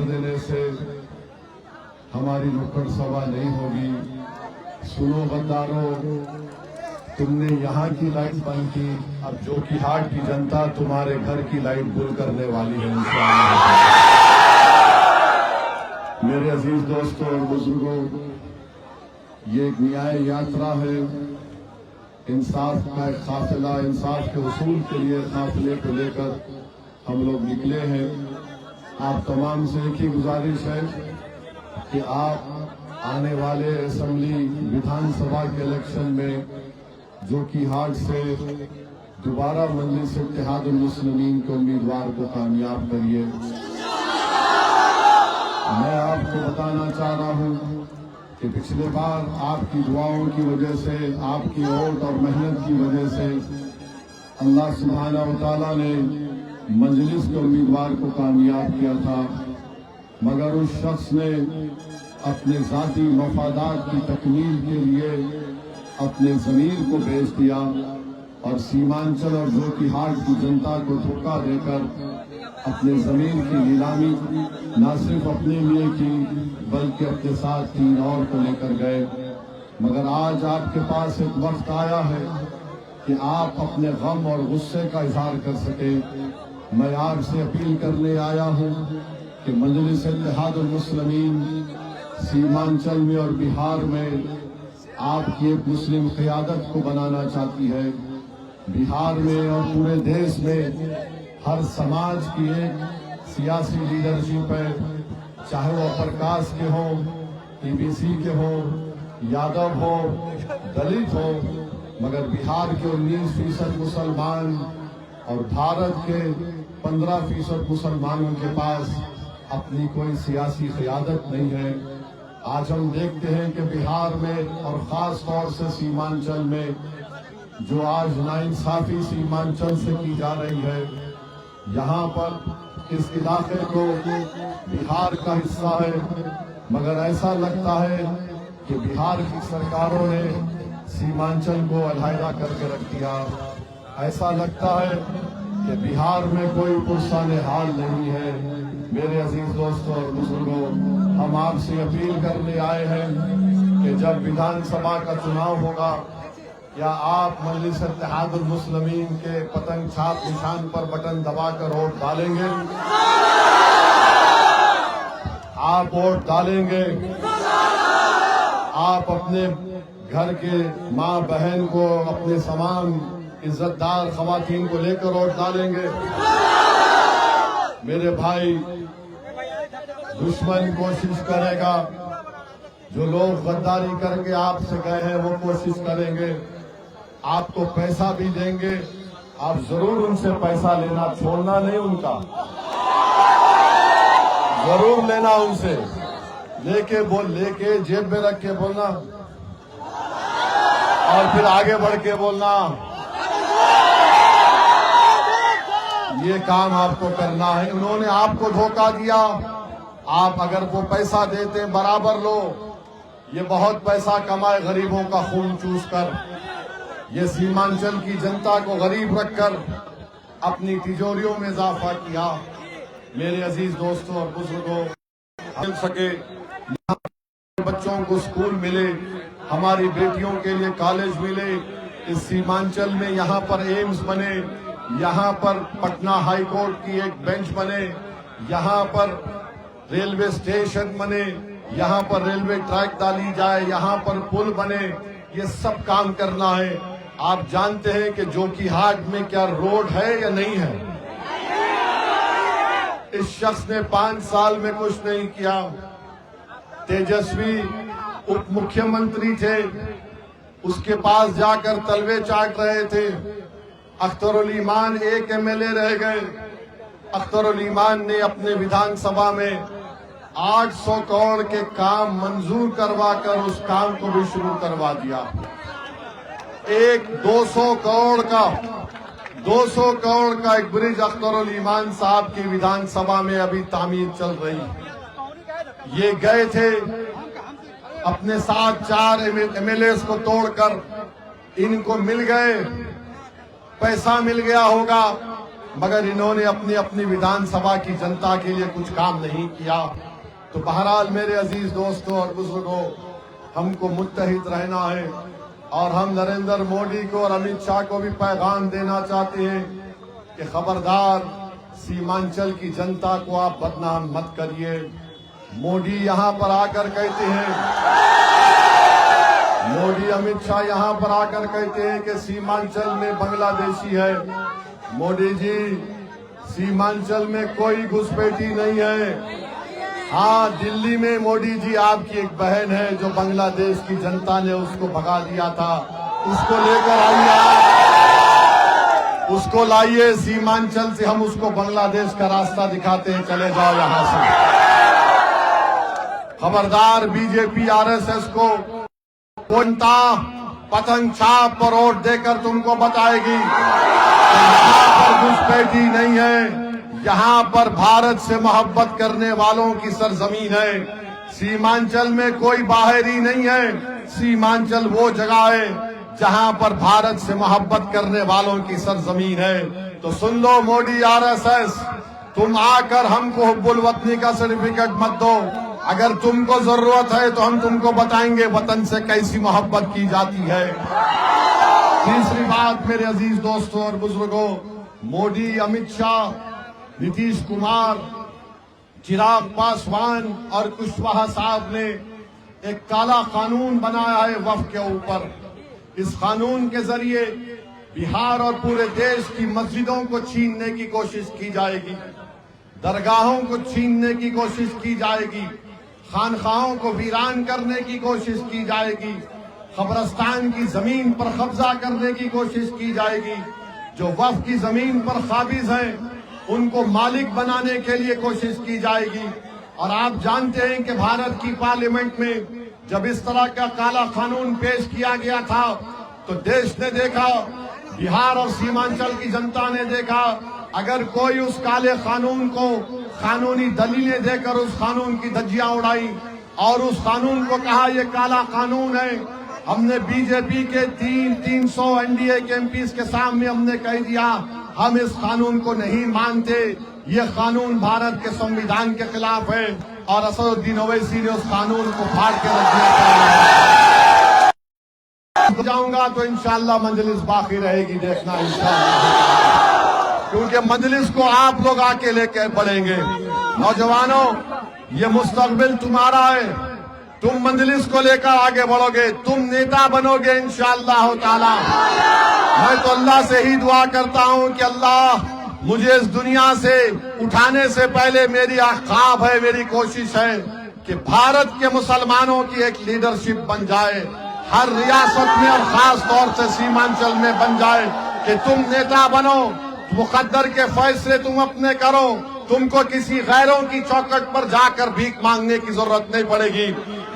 देने से हमारी नुक्कड़ सभा नहीं होगी। सुनो गद्दारों, तुमने यहाँ की लाइट बंद की, अब जोकीहाट की जनता तुम्हारे घर की लाइट गुल करने वाली है इंशाअल्लाह। मेरे अजीज दोस्तों और बुजुर्गों, ये एक न्याय यात्रा है, इंसाफ का एक काफिला, इंसाफ के उसूल के लिए काफिले को लेकर हम लोग निकले हैं। आप तमाम से एक ही गुजारिश है कि आप आने वाले असेंबली विधानसभा के इलेक्शन में जोकीहाट से दोबारा मजलिस इत्तेहादुल मुस्लिमीन के उम्मीदवार को कामयाब करिए। मैं आपको बताना चाह रहा हूं कि पिछले बार आपकी दुआओं की वजह से, आपकी वोट और मेहनत की वजह से अल्लाह सुब्हानहू व तआला ने मजलिस के उम्मीदवार को कामयाब किया था, मगर उस शख्स ने अपने जाती मफादात की तकमील के लिए अपने ज़मीर को बेच दिया और सीमांचल और जोकीहाट की जनता को धोखा देकर अपने ज़मीन की नीलामी न सिर्फ अपने लिए की बल्कि अपने साथ 3 और को लेकर गए। मगर आज आपके पास एक वक्त आया है कि आप अपने गम और गुस्से का इजहार कर सके। मैं आपसे अपील करने आया हूँ कि मजलिस इत्तेहादुल मुस्लिमीन सीमांचल में और बिहार में आपकी एक मुस्लिम क़ियादत को बनाना चाहती है। बिहार में और पूरे देश में हर समाज की एक सियासी लीडरशिप है, चाहे वो अपर कास्ट के हों, ईबीसी के हों, यादव हो, दलित हो, मगर बिहार के 19% मुसलमान और भारत के 15% मुसलमानों के पास अपनी कोई सियासी क़ियादत नहीं है। आज हम देखते हैं कि बिहार में और खास तौर से सीमांचल में जो आज नाइंसाफी सीमांचल से की जा रही है, यहाँ पर इस इलाके को बिहार का हिस्सा है, मगर ऐसा लगता है कि बिहार की सरकारों ने सीमांचल को अलहदा करके रख दिया। ऐसा लगता है कि बिहार में कोई पुरसाने हाल नहीं है। मेरे अजीज दोस्तों और बुजुर्गों, हम आपसे अपील करने आए हैं कि जब विधानसभा का चुनाव होगा, या आप मजलिस इत्तेहादुल मुस्लिमीन के पतंग छाप निशान पर बटन दबाकर वोट डालेंगे? आप वोट डालेंगे? आप अपने घर के माँ बहन को, अपने समान इज्जतदार खवातीन को लेकर वोट डालेंगे? मेरे भाई, दुश्मन कोशिश करेगा, जो लोग गद्दारी करके आपसे गए हैं वो कोशिश करेंगे, आपको पैसा भी देंगे, आप जरूर उनसे पैसा लेना छोड़ना नहीं, उनका जरूर लेना, उनसे लेके जेब में रख के बोलना और फिर आगे बढ़ के बोलना। ये काम आपको करना है। उन्होंने आपको धोखा दिया, आप अगर वो पैसा देते बराबर लो। ये बहुत पैसा कमाए गरीबों का खून चूस कर, ये सीमांचल की जनता को गरीब रखकर अपनी तिजोरियों में इजाफा किया। मेरे अजीज दोस्तों और बुजुर्गों, मिल सके, बच्चों को स्कूल मिले, हमारी बेटियों के लिए कॉलेज मिले, इस सीमांचल में यहाँ पर एम्स बने, यहाँ पर पटना हाई कोर्ट की एक बेंच बने, यहाँ पर रेलवे स्टेशन बने, यहाँ पर रेलवे ट्रैक डाली जाए, यहाँ पर पुल बने, ये सब काम करना है। आप जानते हैं कि जोकीहाट में क्या रोड है या नहीं है? इस शख्स ने 5 साल में कुछ नहीं किया। तेजस्वी उप मुख्यमंत्री थे, उसके पास जाकर तलवे चाट रहे थे। अख्तरुल ईमान एक एमएलए रह गए। अख्तरुल ईमान ने अपने विधानसभा में 800 करोड़ के काम मंजूर करवाकर उस काम को भी शुरू करवा दिया। एक 200 करोड़ का एक ब्रिज अख्तरुल ईमान साहब की विधानसभा में अभी तामीर चल रही। ये गए थे अपने साथ 4 एमएलए को तोड़कर, इनको मिल गए, पैसा मिल गया होगा, मगर इन्होंने अपनी अपनी विधानसभा की जनता के लिए कुछ काम नहीं किया। तो बहरहाल मेरे अजीज दोस्तों और बुजुर्गों, हमको मुत्तहिद रहना है और हम नरेंद्र मोदी को और अमित शाह को भी पैगाम देना चाहते हैं कि खबरदार, सीमांचल की जनता को आप बदनाम मत करिए। मोदी यहाँ पर आकर कहते हैं, मोदी अमित शाह यहाँ पर आकर कहते हैं कि सीमांचल में बांग्लादेशी है। मोदी जी, सीमांचल में कोई घुसपैठी नहीं है। हाँ, दिल्ली में मोदी जी आपकी एक बहन है जो बांग्लादेश की जनता ने उसको भगा दिया था, उसको लेकर आइए, उसको लाइए। सीमांचल से हम उसको बांग्लादेश का रास्ता दिखाते हैं, चले जाओ यहां से। खबरदार, बीजेपी आरएसएस को कोंटा पतंग छाप पर वोट देकर तुमको बताएगी यहाँ पर घुसपैठी नहीं है, यहाँ पर भारत से मोहब्बत करने वालों की सरजमीन है। सीमांचल में कोई बाहरी नहीं है, सीमांचल वो जगह है जहाँ पर भारत से मोहब्बत करने वालों की सरजमीन है। तो सुन लो मोदी आरएसएस, तुम आकर हमको हुब्बुल वतनी का सर्टिफिकेट मत दो। अगर तुमको जरूरत है तो हम तुमको बताएंगे वतन से कैसी मोहब्बत की जाती है। तीसरी बात मेरे अजीज दोस्तों और बुजुर्गों, मोदी, अमित शाह, नीतीश कुमार, चिराग पासवान और कुशवाहा साहब ने एक काला कानून बनाया है वक्फ के ऊपर। इस कानून के जरिए बिहार और पूरे देश की मस्जिदों को छीनने की कोशिश की जाएगी, दरगाहों को छीनने की कोशिश की जाएगी, खानखाहों को वीरान करने की कोशिश की जाएगी, कब्रिस्तान की जमीन पर कब्जा करने की कोशिश की जाएगी। जो वक्फ की जमीन पर काबिज हैं उनको मालिक बनाने के लिए कोशिश की जाएगी। और आप जानते हैं कि भारत की पार्लियामेंट में जब इस तरह का काला कानून पेश किया गया था तो देश ने देखा, बिहार और सीमांचल की जनता ने देखा, अगर कोई उस काले कानून को कानूनी दलीलें देकर उस कानून की धज्जियां उड़ाई और उस कानून को कहा यह काला कानून है। हमने बीजेपी के 300 एनडीए के एमपीज के सामने हमने कह दिया, हम इस कानून को नहीं मानते, ये कानून भारत के संविधान के खिलाफ है। और असदुद्दीन ओवैसी ने उस कानून को फाड़ के रख दिया। जाऊंगा तो इंशाअल्लाह मजलिस बाकी रहेगी, देखना इंशाअल्लाह, क्योंकि मजलिस को आप लोग आके लेके बढ़ेंगे। नौजवानों, ये मुस्तकबिल तुम्हारा है, तुम मजलिस को लेकर आगे बढ़ोगे, तुम नेता बनोगे इंशाअल्लाह ताला। मैं तो अल्लाह से ही दुआ करता हूं कि अल्लाह मुझे इस दुनिया से उठाने से पहले मेरी ख्वाब है, मेरी कोशिश है कि भारत के मुसलमानों की एक लीडरशिप बन जाए, हर रियासत में और खास तौर से सीमांचल में बन जाए कि तुम नेता बनो, मुकद्दर के फैसले तुम अपने करो, तुमको किसी गैरों की चौखट पर जाकर भीख मांगने की जरूरत नहीं पड़ेगी।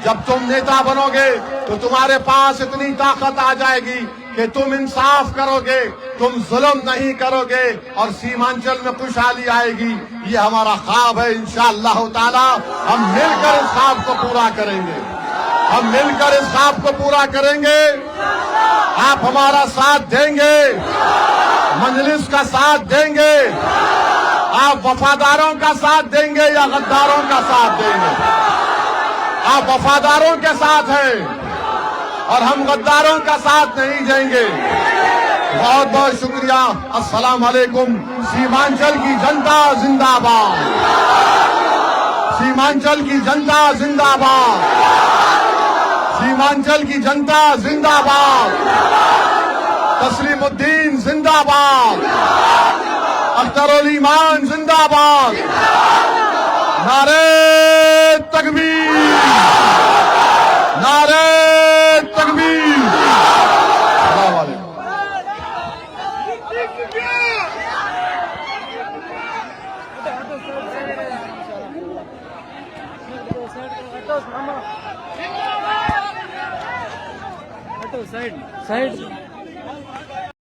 जब तुम नेता बनोगे तो तुम्हारे पास इतनी ताकत आ जाएगी कि तुम इंसाफ करोगे, तुम जुल्म नहीं करोगे और सीमांचल में खुशहाली आएगी। ये हमारा ख्वाब है, इंशाअल्लाह ताला हम मिलकर इस ख्वाब को पूरा करेंगे, हम मिलकर इस ख्वाब को पूरा करेंगे। आप हमारा साथ देंगे, मजलिस का साथ देंगे, आप वफादारों का साथ देंगे या गद्दारों का साथ देंगे? आप वफादारों के साथ हैं और हम गद्दारों का साथ नहीं देंगे। बहुत बहुत शुक्रिया। अस्सलाम वालेकुम। सीमांचल की जनता जिंदाबाद, सीमांचल की जनता जिंदाबाद, सीमांचल की जनता जिंदाबाद, तस्लीमुद्दीन जिंदाबाद, अख्तरुल ईमान जिंदाबाद, नारे तकबीर, नारे तकबीर। अस्सलाम वालेकुम। साइड